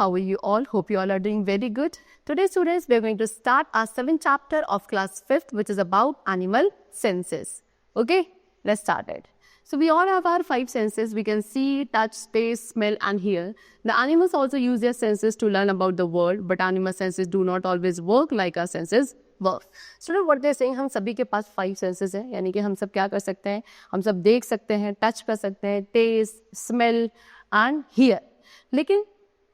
how are you all? Hope you all are doing very good. Today students, we are going to start our 7th chapter of class 5th, which is about animal senses. Okay, let's start it. So we all have our 5 senses. We can see, touch, taste, smell and hear. The animals also use their senses to learn about the world, but animal senses do not always work like our senses work. Student, what they are saying, हम सभी के पास 5 senses हैं, यानी कि हम सब क्या कर सकते हैं, हम सब देख सकते हैं, टच कर सकते हैं, टेस्ट, स्मेल एंड हियर. लेकिन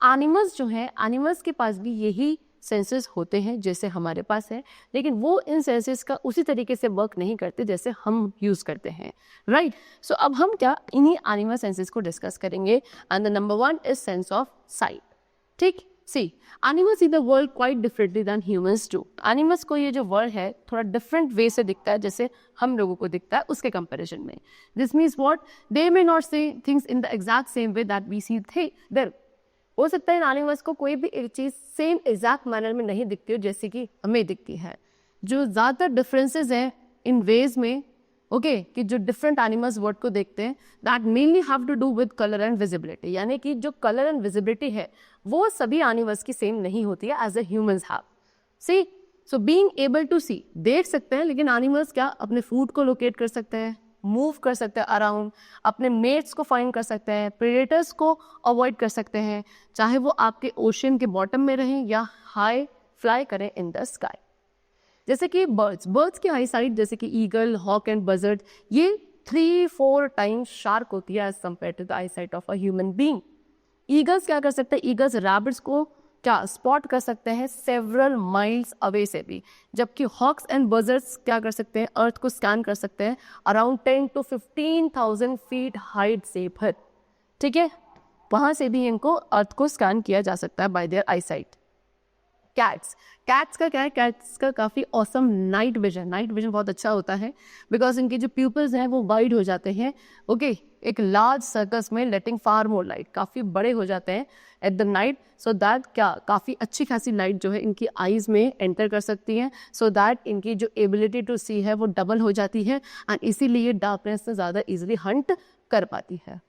एनिमल्स जो हैं, एनिमल्स के पास भी यही सेंसेस होते हैं जैसे हमारे पास है, लेकिन वो इन सेंसेस का उसी तरीके से वर्क नहीं करते जैसे हम यूज़ करते हैं, राइट. सो अब हम क्या इन्हीं एनिमल सेंसेस को डिस्कस करेंगे. And the number 1 is sense of sight. ठीक, see animals see the world quite differently than humans do. Animals को ये जो वर्ल्ड है थोड़ा डिफरेंट वे से दिखता है जैसे हम लोगों को दिखता है उसके कंपेरिजन में. This means what, they may not see things in the exact same way that we see there. हो सकता है एनिमल्स को कोई भी एक चीज़ सेम एग्जैक्ट मैनर में नहीं दिखती हो जैसे कि हमें दिखती है. जो ज़्यादातर डिफरेंसेस हैं इन वेज में, ओके, कि जो डिफरेंट एनिमल्स वर्ड को देखते हैं, that mainly have to do with colour and visibility. यानी कि जो कलर एंड विजिबिलिटी है वो सभी एनिमल्स की सेम नहीं होती है as a humans have. See, so being able to see, देख सकते हैं, लेकिन एनिमल्स क्या अपने फूड को लोकेट कर सकते हैं, मूव कर सकते हैं अराउंड, अपने मेट्स को फाइंड कर सकते हैं, प्रेडेटर्स को अवॉइड कर सकते हैं, चाहे वो आपके ओशन के बॉटम में रहें या हाई फ्लाई करें इन द स्काई. जैसे कि बर्ड्स की आई साइट, जैसे कि ईगल, हॉक एंड बजर्ड, ये 3-4 टाइम्स शार्प होती है as compare to the eye sight of a human being. Eagles क्या कर सकते हैं, ईगल्स रैबिट्स को क्या स्पॉट कर सकते हैं सेवरल माइल्स अवे से भी, जबकि हॉक्स एंड बजर्ड्स क्या कर सकते हैं, अर्थ को स्कैन कर सकते हैं अराउंड 10 to 15,000 फीट हाइट से भर. ठीक है, वहाँ से भी इनको अर्थ को स्कैन किया जा सकता है by their eye sight. Cats का क्या है, कैट्स का काफ़ी ऑसम नाइट विजन बहुत अच्छा होता है, बिकॉज इनके जो प्यूपल्स हैं वो वाइड हो जाते हैं, ओके, एक लार्ज सर्कस में लेटिंग फार मोर लाइट, काफ़ी बड़े हो जाते हैं at the night, so that क्या काफ़ी अच्छी खासी लाइट जो है इनकी आईज़ में एंटर कर सकती है, सो दैट इनकी जो एबिलिटी टू सी है वो डबल हो जाती है एंड इसीलिए डार्कनेस से ज़्यादा ईजिली हंट कर पाती है.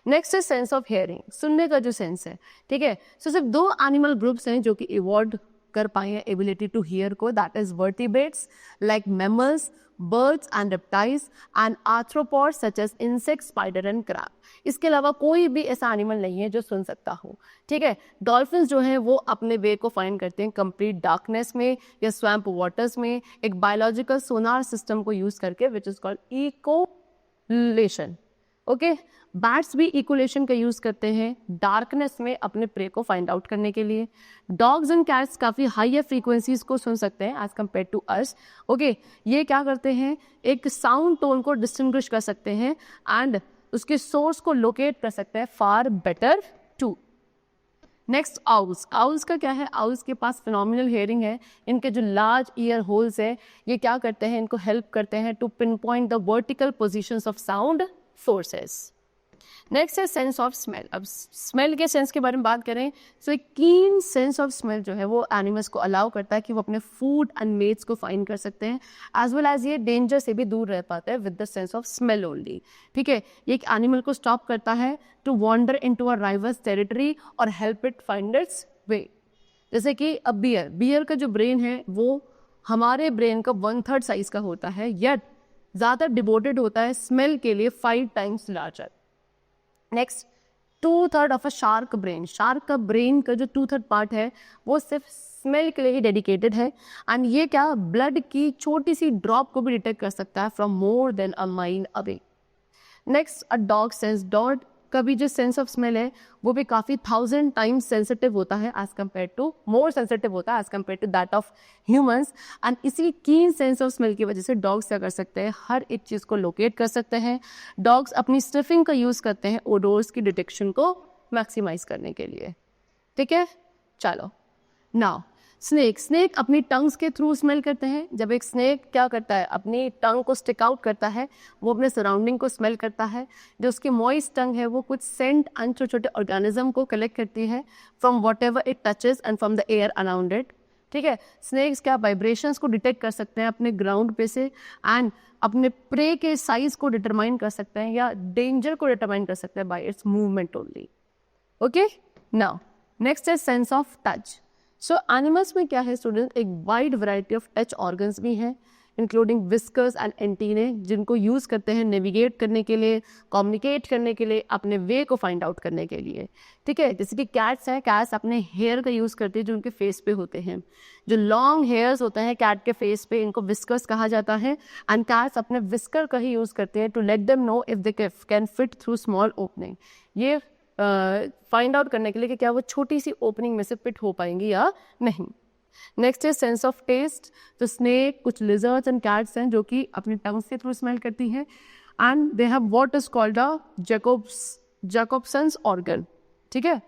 नेक्स्ट है सेंस ऑफ हियरिंग, सुनने का जो सेंस है. ठीक है, सो सिर्फ 2 एनिमल ग्रुप्स हैं जो कि इवॉल्व कर पाए हैं एबिलिटी टू हियर को, that is vertebrates like mammals, birds and reptiles and arthropods such as insect, spider and crab. इसके अलावा कोई भी ऐसा एनिमल नहीं है जो सुन सकता हो. ठीक है, डॉल्फिन्स जो हैं वो अपने वे को फाइंड करते हैं कंप्लीट डार्कनेस में या स्वैम्प वाटर्स में एक बायोलॉजिकल सोनार सिस्टम को यूज करके, which is called echolocation. Okay, bats भी इकोलेशन का यूज़ करते हैं डार्कनेस में अपने प्रे को फाइंड आउट करने के लिए. डॉग्स एंड कैट्स काफ़ी हायर फ्रीक्वेंसीज को सुन सकते हैं as compare to us. Okay, ये क्या करते हैं, एक साउंड टोन को डिस्टिंग्विश कर सकते हैं एंड उसके सोर्स को लोकेट कर सकते हैं far better too. Next owls का क्या है, आउल्स के पास फिनोमिनल हियरिंग है. इनके जो लार्ज ईयर होल्स है ये क्या करते हैं, इनको हेल्प करते हैं to pin point the vertical positions of sound sources. Next है सेंस ऑफ स्मेल. अब स्मेल के सेंस के बारे में बात करें, सो एक कीन सेंस ऑफ स्मेल जो है वो एनिमल्स को अलाउ करता है कि वो अपने फूड एंड मेट्स को फाइंड कर सकते हैं, एज वेल एज ये डेंजर से भी दूर रह पाते हैं with the sense of smell only. ठीक है, ये एक एनिमल को स्टॉप करता है to wander into a rival's territory और help it find its way. जैसे कि अब बियर का जो ब्रेन है वो हमारे ब्रेन का 1/3 साइज का होता है, यट ज़्यादा डिवोटेड होता है स्मेल के लिए 5 times larger. Next, 2/3 of a shark brain. Shark का ब्रेन का जो 2/3 पार्ट है वो सिर्फ स्मेल के लिए ही डेडिकेटेड है एंड ये क्या ब्लड की छोटी सी ड्रॉप को भी डिटेक्ट कर सकता है from more than a mile away. Next, a dog sense. Dog का भी जो सेंस ऑफ स्मेल है वो भी काफ़ी 1000 टाइम्स सेंसिटिव होता है as compare to, more sensitive होता है as compare to that of humans. And इसी कीन सेंस ऑफ स्मेल की वजह से डॉग्स क्या कर सकते हैं, हर एक चीज़ को लोकेट कर सकते हैं. डॉग्स अपनी स्निफिंग का यूज़ करते हैं ओडोर्स की डिटेक्शन को मैक्सिमाइज करने के लिए. ठीक है, चलो नाउ स्नेक अपनी टंग्स के थ्रू स्मेल करते हैं. जब एक स्नेक क्या करता है, अपनी टंग को स्टिक आउट करता है, वो अपने सराउंडिंग को स्मेल करता है. जो उसकी मॉइस्ट टंग है वो कुछ सेंट एंड छोटे छोटे ऑर्गेनिज्म को कलेक्ट करती है from what ever it touches and from the air around it. ठीक है, स्नेक्स क्या वाइब्रेशंस को डिटेक्ट कर सकते हैं अपने ग्राउंड पे से एंड अपने प्रे के साइज को डिटरमाइन कर सकते हैं या डेंजर को डिटरमाइन कर सकते हैं by its movement only. Okay, now next है sense of touch. So animals में क्या है स्टूडेंट, एक wide variety of touch organs भी हैं, इंक्लूडिंग विस्कर्स एंड एंटीने, जिनको यूज़ करते हैं नेविगेट करने के लिए, कम्युनिकेट करने के लिए, अपने वे को फाइंड आउट करने के लिए। ठीक है, जैसे कि कैट्स हैं, कैट्स अपने हेयर का यूज़ करती है जो उनके फेस पे होते हैं। जो लॉन्ग हेयर्स होते हैं कैट के फेस पे, इनको विस्कर्स कहा जाता है। एंड कैट्स अपने विस्कर का ही यूज़ करते हैं to let them know if they can fit through small opening, ये फाइंड आउट करने के लिए कि क्या वो छोटी सी ओपनिंग में से फिट हो पाएंगी या नहीं। नेक्स्ट है सेंस ऑफ टेस्ट। तो स्नेक, कुछ लिजर्ड्स एंड कैट्स हैं जो कि अपनी टंग से थ्रू स्मेल करती हैं। And they have what is called a Jacobson's organ. ठीक है,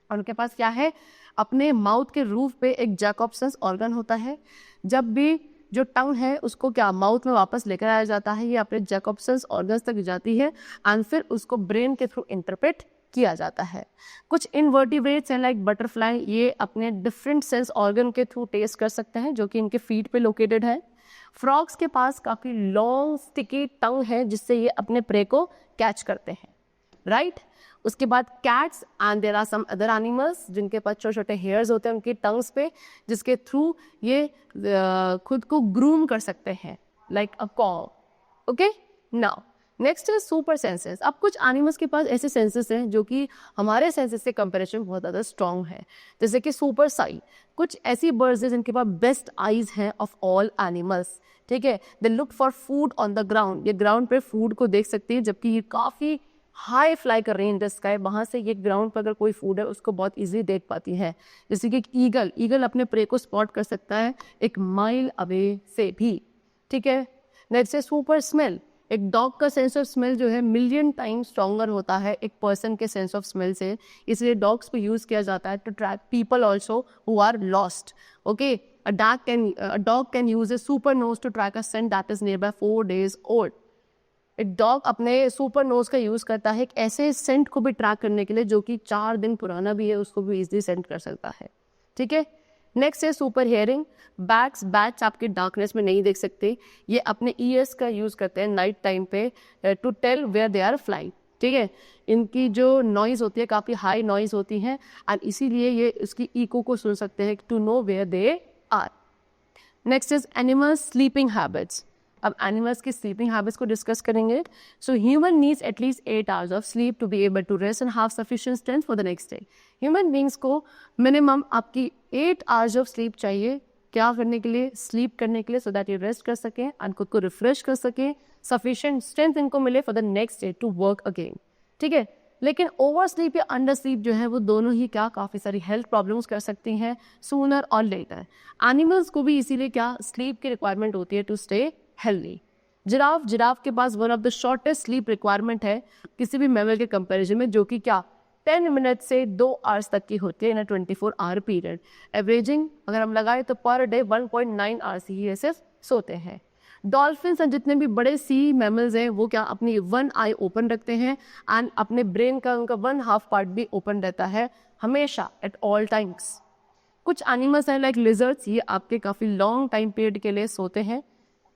और उनके पास क्या है, अपने माउथ के रूफ पे एक जैकोब्सन्स ऑर्गन होता है। जब भी जो टंग है उसको क्या माउथ में वापस लेकर आया जाता है, ये अपने जैकोब्सन्स ऑर्गन्स तक जाती है एंड फिर उसको ब्रेन के थ्रू इंटरप्रेट किया जाता है। कुछ इनवर्टिब्रेट्स हैं लाइक बटरफ्लाई, ये अपने डिफरेंट सेंस ऑर्गन के थ्रू टेस्ट कर सकते हैं जो कि इनके फीट पे लोकेटेड है। फ्रॉग्स के पास काफ़ी लॉन्ग स्टिकी टंग है जिससे ये अपने प्रे को कैच करते हैं, राइट। उसके बाद cats and there are some other animals जिनके पास छोटे छोटे हेयर्स होते हैं उनकी टंग्स पे, जिसके थ्रू ये खुद को ग्रूम कर सकते हैं लाइक अ कॉ। ओके, नाउ नेक्स्ट है सुपर सेंसेस। अब कुछ एनिमल्स के पास ऐसे सेंसेस हैं जो कि हमारे सेंसेस से कंपैरिजन में बहुत ज़्यादा स्ट्रॉन्ग है, जैसे कि सुपर साइट। कुछ ऐसी बर्ड्स हैं जिनके पास बेस्ट आईज हैं ऑफ ऑल एनिमल्स। ठीक है, they look for food on the ground, ये ग्राउंड पे फूड को देख सकती है, जबकि ये काफ़ी हाई फ्लाई कर रही है इन द स्काई, वहाँ से ये ग्राउंड पर अगर कोई फूड है उसको बहुत इजीली देख पाती है। जैसे कि ईगल अपने प्रे को स्पॉट कर सकता है एक माइल अवे से भी। ठीक है, नेक्स्ट है सुपर स्मेल। एक डॉग का सेंस ऑफ स्मेल जो है मिलियन टाइम्स स्ट्रॉन्गर होता है एक पर्सन के सेंस ऑफ स्मेल से, इसलिए डॉग्स को यूज़ किया जाता है to track people also who are lost. Okay, a dog can use a super nose to track a scent that is nearby 4 days old. एक डॉग अपने super knows का use करता है एक ऐसे सेंट को भी ट्रैक करने के लिए जो कि 4 दिन पुराना भी है, उसको भी इजीली सेंट कर सकता है। ठीक है, नेक्स्ट है सुपर हियरिंग। बैट्स आपके डार्कनेस में नहीं देख सकते, ये अपने ईयर्स का यूज़ करते हैं नाइट टाइम पे to tell where they are flying. ठीक है, इनकी जो नॉइज़ होती है काफ़ी हाई नॉइज़ होती है एंड इसीलिए ये उसकी इको को सुन सकते हैं to know where they are. Next is animals sleeping habits. अब एनिमल्स की स्लीपिंग हैबिट्स को डिस्कस करेंगे। So human needs at least 8 hours of sleep to be able to rest and have sufficient strength for the next day. Human beings को minimum आपकी 8 hours of sleep चाहिए, क्या करने के लिए, स्लीप करने के लिए, सो दैट ये रेस्ट कर सकें एंड खुद को रिफ्रेश कर सकें, सफिशिएंट स्ट्रेंथ इनको मिले for the next day to work again. ठीक है, लेकिन ओवर स्लीप या अंडर स्लीप जो है वो दोनों ही क्या काफ़ी सारी हेल्थ प्रॉब्लम्स कर सकती हैं सूनर और लेटर। एनिमल्स को भी इसीलिए क्या स्लीप की रिक्वायरमेंट होती है टू स्टे हेल्दी। जिराफ के पास one of the shortest sleep requirement है किसी भी मैमल के कंपैरिजन में, जो कि क्या 10 मिनट से 2 आवर्स तक की होती है इन 24 आवर पीरियड। एवरेजिंग अगर हम लगाएं तो पर डे 1.9 आवर्स ही ये सिर्फ सोते हैं। डॉल्फिन्स और जितने भी बड़े सी मैमल्स हैं वो क्या अपनी 1 आई ओपन रखते हैं एंड अपने ब्रेन का उनका 1/2 पार्ट भी ओपन रहता है हमेशा एट ऑल टाइम्स। कुछ एनिमल्स हैं लाइक लिजर्ड्स, ये आपके काफ़ी लॉन्ग टाइम पीरियड के लिए सोते हैं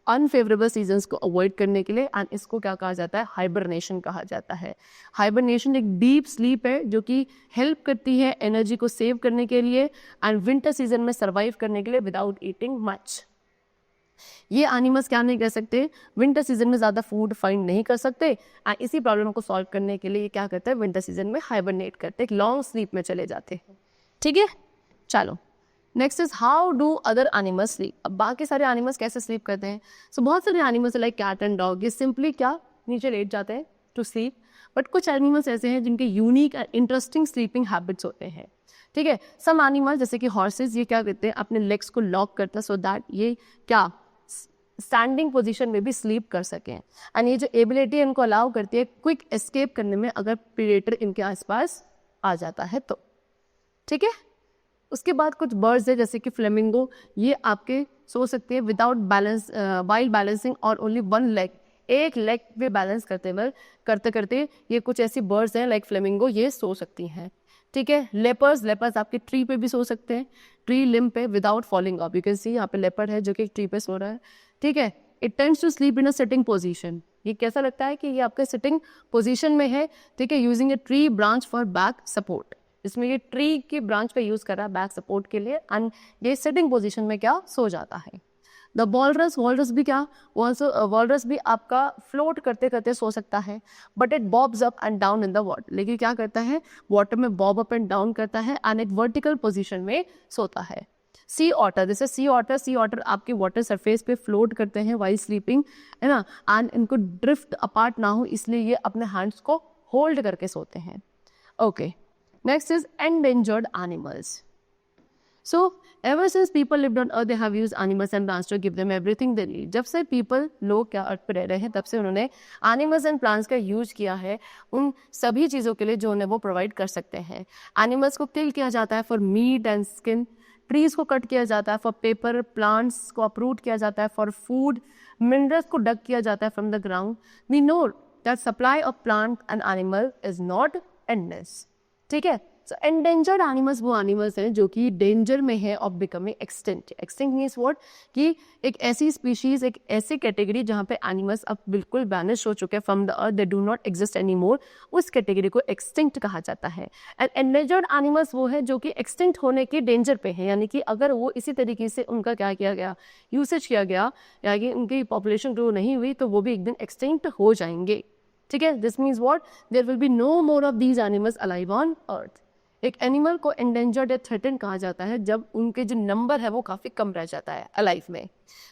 अनफेवरेबल सीजन्स को अवॉइड करने के लिए एंड इसको क्या कहा जाता है, हाइबरनेशन कहा जाता है। हाइबरनेशन एक डीप स्लीप है जो कि हेल्प करती है एनर्जी को सेव करने के लिए एंड विंटर सीजन में सर्वाइव करने के लिए विदाउट ईटिंग मच। ये एनिमल्स क्या नहीं कर सकते, विंटर सीजन में ज़्यादा फूड फाइंड नहीं कर सकते एंड इसी प्रॉब्लम को सॉल्व करने के लिए ये क्या करते हैं, विंटर सीजन में हाइबरनेट करते हैं, एक लॉन्ग स्लीप में चले जाते हैं। ठीक है, चलो next is how do other animals sleep. अब बाकी सारे एनिमल्स कैसे स्लीप करते हैं। सो बहुत सारे animals like cat and dog ये सिंपली क्या नीचे लेट जाते हैं टू स्लीप, बट कुछ एनिमल्स ऐसे हैं जिनके unique and interesting sleeping habits होते हैं। ठीक है, सम एनिमल्स जैसे कि हॉर्सेज ये क्या करते हैं, अपने लेग्स को लॉक करते हैं सो दैट ये क्या स्टैंडिंग पोजीशन में भी स्लीप कर सकें एंड ये जो एबिलिटी इनको अलाउ करती है क्विक एस्केप करने में अगर प्रेडेटर इनके आसपास आ जाता है तो। ठीक है, उसके बाद कुछ बर्ड्स है जैसे कि फ्लेमिंगो, ये आपके सो सकते हैं विदाउट बैलेंस वाइल बैलेंसिंग और ओनली 1 लेग, एक लेग पे बैलेंस करते करते ये कुछ ऐसी बर्ड्स हैं लाइक फ्लेमिंगो, ये सो सकती हैं। ठीक है, लेपर्स आपके ट्री पे भी सो सकते हैं, ट्री लिम्ब पे without falling up. You can see यहाँ पे लेपर्ड है जो कि ट्री पे सो रहा है। ठीक है, it tends to sleep in a sitting position, ये कैसा लगता है कि ये आपके सिटिंग पोजीशन में है। ठीक है, using a tree branch for back support, जिसमें ये ट्री की ब्रांच का यूज कर रहा है बैक सपोर्ट के लिए, एंड ये सिटिंग पोजीशन में क्या सो जाता है। द वॉलरस भी क्या, वॉलरस भी आपका फ्लोट करते करते सो सकता है, but it bobs up and down in the water, लेकिन क्या करता है वाटर में बॉब अप एंड डाउन करता है एंड एक वर्टिकल पोजीशन में सोता है। सी ऑटर, जैसे सी ऑटर आपके वाटर सरफेस पे फ्लोट करते हैं वाइल स्लीपिंग, है ना, एंड इनको ड्रिफ्ट अपार्ट ना हो इसलिए ये अपने हैंड्स को होल्ड करके सोते हैं। Okay, next is endangered animals. So ever since people lived on earth, they have used animals and plants to give them everything they need. जब से people लोग क्या अर्थ पे रह रहे हैं तब से उन्होंने animals and plants का यूज किया है उन सभी चीज़ों के लिए जो उन्हें वो प्रोवाइड कर सकते हैं। एनिमल्स को किल किया जाता है for meet and skin, trees को कट किया जाता है फॉर पेपर, प्लांट्स को अपरूट किया जाता है फॉर फूड, मिनरल्स को डग किया जाता है from the ground. We know that supply of plant and animal is not endless. ठीक है, सो एंडेंजर्ड एनिमल्स वो एनिमल्स हैं जो कि डेंजर में है of becoming extinct. Extinct means what, कि एक ऐसी स्पीशीज, एक ऐसी कैटेगरी जहाँ पे एनिमल्स अब बिल्कुल बैनिश हो चुके हैं from the earth, they do not exist any more, उस कैटेगरी को एक्सटिंक्ट कहा जाता है। एंड एंडेंजर्ड एनिमल्स वो है जो कि एक्सटिंक्ट होने के डेंजर पे है, यानी कि अगर वो इसी तरीके से उनका क्या किया गया, यूसेज किया गया, यानी उनकी पॉपुलेशन ग्रो नहीं हुई तो वो भी एक दिन एक्सटिंक्ट हो जाएंगे। ठीक है, this means what, there will be no more of these animals alive on earth. एक एनिमल को एंडेंजर्ड या थ्रेटेंड कहा जाता है जब उनके जो नंबर है वो काफ़ी कम रह जाता है अलाइव में।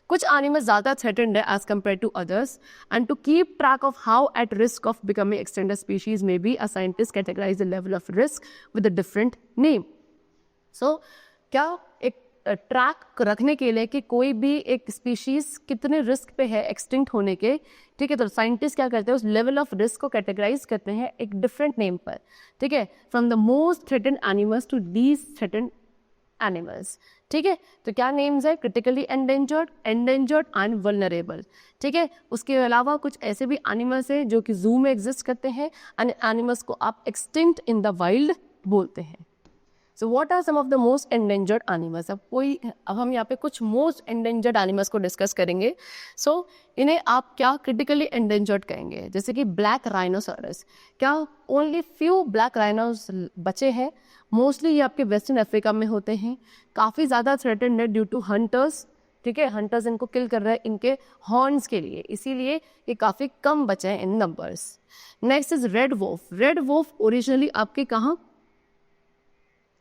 कुछ एनिमल्स ज़्यादा थ्रेटेंड है as compare to others, and to keep track of how at risk of becoming extended species में be a scientist categorize the level of risk with a different name. So क्या एक track रखने के लिए कि कोई भी एक स्पीशीज कितने रिस्क पे है एक्सटिंक्ट होने के, ठीक है, तो साइंटिस्ट क्या करते हैं उस लेवल ऑफ रिस्क को कैटेगराइज करते हैं एक डिफरेंट नेम पर। ठीक है, from the most threatened animals to least threatened animals. ठीक है, तो क्या नेम्स है, critically endangered, endangered and vulnerable. ठीक है, उसके अलावा कुछ ऐसे भी एनिमल्स हैं जो कि जू में एग्जिस्ट करते हैं, एंड एनिमल्स को आप एक्सटिंक्ट इन द वाइल्ड बोलते हैं। So what are some of the most endangered animals. अब हम यहाँ पे कुछ मोस्ट एंडेंजर्ड एनिमल्स को डिस्कस करेंगे। सो इन्हें आप क्या क्रिटिकली एंडेंजर्ड कहेंगे, जैसे कि ब्लैक राइनोसोरस। क्या ओनली फ्यू ब्लैक राइनोस बचे हैं, मोस्टली ये आपके वेस्टर्न अफ्रीका में होते हैं, काफ़ी ज़्यादा थ्रेटेंड है ड्यू टू हंटर्स। ठीक है, हंटर्स इनको किल कर रहे हैं इनके हॉर्न्स के लिए, इसीलिए ये काफ़ी कम बचे हैं इन numbers. Next is red wolf. Red wolf originally आपके कहाँ,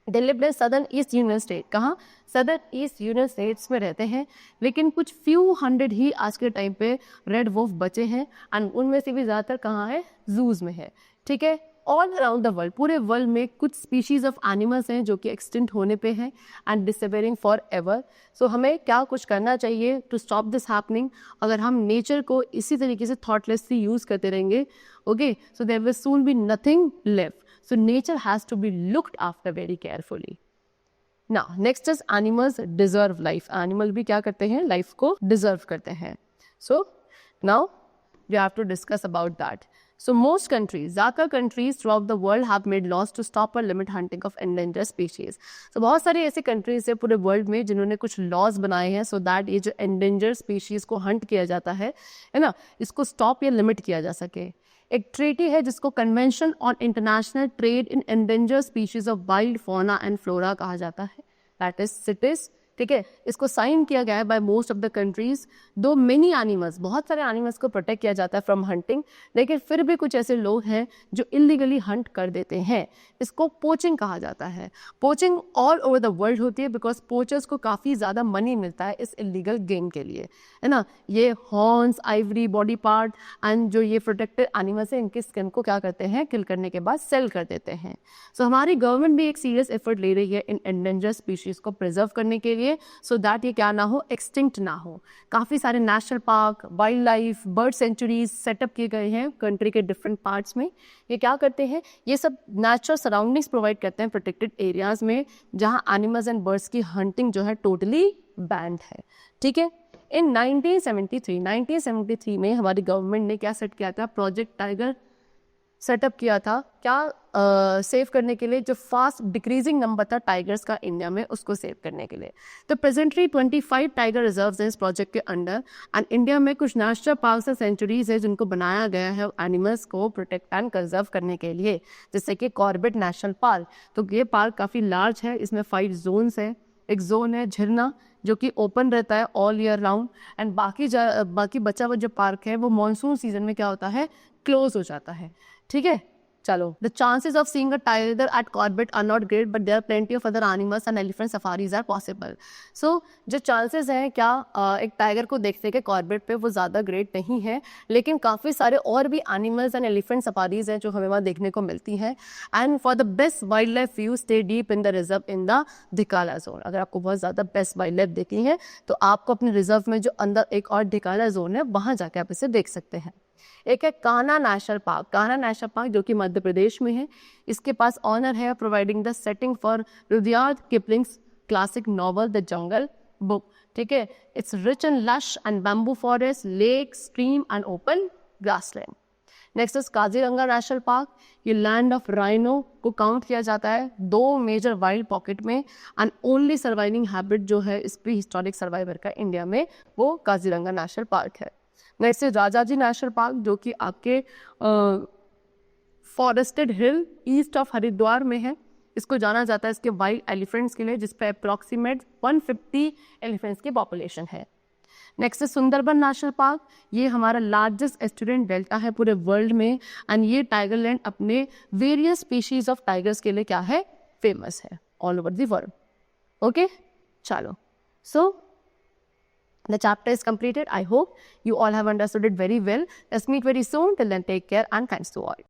डिलिप्ड सदर्न ईस्ट यूनियन स्टेट, कहाँ, सदर्न ईस्ट यूनियन स्टेट्स में रहते हैं, लेकिन कुछ फ्यू हंड्रेड ही आज के टाइम पे रेड वोल्फ बचे हैं, एंड उनमें से भी ज़्यादातर कहाँ है, जूज में है। ठीक है, ऑल अराउंड द वर्ल्ड, पूरे वर्ल्ड में कुछ स्पीशीज ऑफ एनिमल्स हैं जो कि एक्सटिंक्ट होने पे हैं एंड डिसअपियरिंग फॉर एवर। सो हमें क्या कुछ करना चाहिए टू स्टॉप दिस हैपनिंग। अगर हम नेचर को इसी तरीके से थॉटलेसली यूज करते रहेंगे, okay, so there will soon be nothing left. So nature has to be looked after very carefully. Now next is animals deserve life. Animal भी क्या करते हैं, life को deserve करते हैं. So now we have to discuss about that. So most countries, ज़्यादातर countries throughout the world have made laws to stop or limit hunting of endangered species. So बहुत सारे ऐसे countries हैं पूरे world में जिन्होंने कुछ laws बनाए हैं so that ये जो endangered species को hunt किया जाता है ना, इसको stop या limit किया जा सके। एक ट्रीटी है जिसको convention on international trade in endangered species of wild fauna and flora कहा जाता है, दैट इज सिटिस। ठीक है, इसको साइन किया गया है by most of the countries. Though many animals, बहुत सारे एनिमल्स को प्रोटेक्ट किया जाता है फ्रॉम हंटिंग, लेकिन फिर भी कुछ ऐसे लोग हैं जो इलीगली हंट कर देते हैं। इसको पोचिंग कहा जाता है। Poaching all over the world होती है बिकॉज पोचर्स को काफ़ी ज़्यादा मनी मिलता है इस इलीगल गेम के लिए, है ना। ये horns, Ivory, body part and जो ये प्रोटेक्टेड एनिमल्स हैं इनकी स्किन को क्या करते हैं, किल करने के बाद सेल कर देते हैं। सो हमारी गवर्नमेंट भी एक सीरियस एफर्ट ले रही है इन एंडेंजर्ड स्पीशीज़ को प्रिजर्व करने के लिए, सो दैट ये क्या ना हो, एक्सटिंक्ट ना हो। काफ़ी सारे national park, wildlife, bird sanctuaries setup किए गए हैं कंट्री के डिफरेंट पार्ट्स में। ये क्या करते हैं, ये सब नेचुरल सराउंडिंग्स प्रोवाइड करते हैं प्रोटेक्टेड एरियाज में जहाँ एनिमल्स एंड बर्ड्स की हंटिंग जो है टोटली बैंड है। ठीक है, इन 1973 में हमारी गवर्नमेंट ने क्या सेट किया था, प्रोजेक्ट टाइगर सेटअप किया था, क्या सेव करने के लिए, जो फास्ट डिक्रीजिंग नंबर था टाइगर्स का इंडिया में, उसको सेव करने के लिए। तो प्रेजेंटली 25 टाइगर रिजर्व्स हैं इस प्रोजेक्ट के अंडर, एंड इंडिया में कुछ नेशनल पार्क से सेंचुरीज है जिनको बनाया गया है एनिमल्स को प्रोटेक्ट एंड कंजर्व करने के लिए, जैसे कि कॉर्बेट नेशनल पार्क। तो ये पार्क काफ़ी लार्ज है, इसमें 5 जोन्स है। एक जोन है झरना जो कि ओपन रहता है ऑल ईयर राउंड, एंड बाकी बचा हुआ जो पार्क है वो मॉनसून सीजन में क्या होता है, क्लोज हो जाता है। ठीक है, चलो। The chances of seeing a tiger at Corbett are not great, but there are plenty of other animals and elephant safaris are possible. So जो चांसेस हैं क्या एक टाइगर को देखने के कॉर्बेट पे, वो ज़्यादा ग्रेट नहीं है, लेकिन काफ़ी सारे और भी एनिमल्स एंड एलिफेंट सफारीज हैं जो हमें वहाँ देखने को मिलती हैं। And for the best wild life view stay deep in the reserve in the Dhikala zone. अगर आपको बहुत ज़्यादा बेस्ट वाइल्ड लाइफ देखनी है तो आपको अपने रिजर्व में जो अंदर एक और ढिकाला जोन है वहाँ जाके आप इसे देख सकते हैं। एक है Kanha National Park. Kanha National Park जो कि मध्य प्रदेश में है, इसके पास ऑनर है providing the setting for Rudyard Kipling's classic novel The Jungle Book. ठीक है, it's rich in lush and bamboo forest, lake, stream and open grassland. Next is Kaziranga National Park. ये लैंड ऑफ राइनो को count किया जाता है 2 major wild pocket में, and only surviving habit जो है इस प्री हिस्टोरिक सर्वाइवर का इंडिया में, वो काजीरंगा नेशनल पार्क है। नेक्स्ट है राजाजी नेशनल पार्क जो कि आपके forested hill east of Haridwar में है। इसको जाना जाता है इसके वाइल्ड एलिफेंट्स के लिए, जिस पे अप्रॉक्सीमेट 150 एलिफेंट्स की पॉपुलेशन है। नेक्स्ट है सुंदरबन नेशनल पार्क। ये हमारा लार्जेस्ट एस्टुरेंट डेल्टा है पूरे वर्ल्ड में, एंड ये टाइगर लैंड अपने वेरियस स्पीशीज ऑफ टाइगर्स के लिए क्या है, फेमस है all over the world. Okay, चलो। सो the chapter is completed. I hope you all have understood it very well. Let's meet very soon. Till then, take care and thanks to all.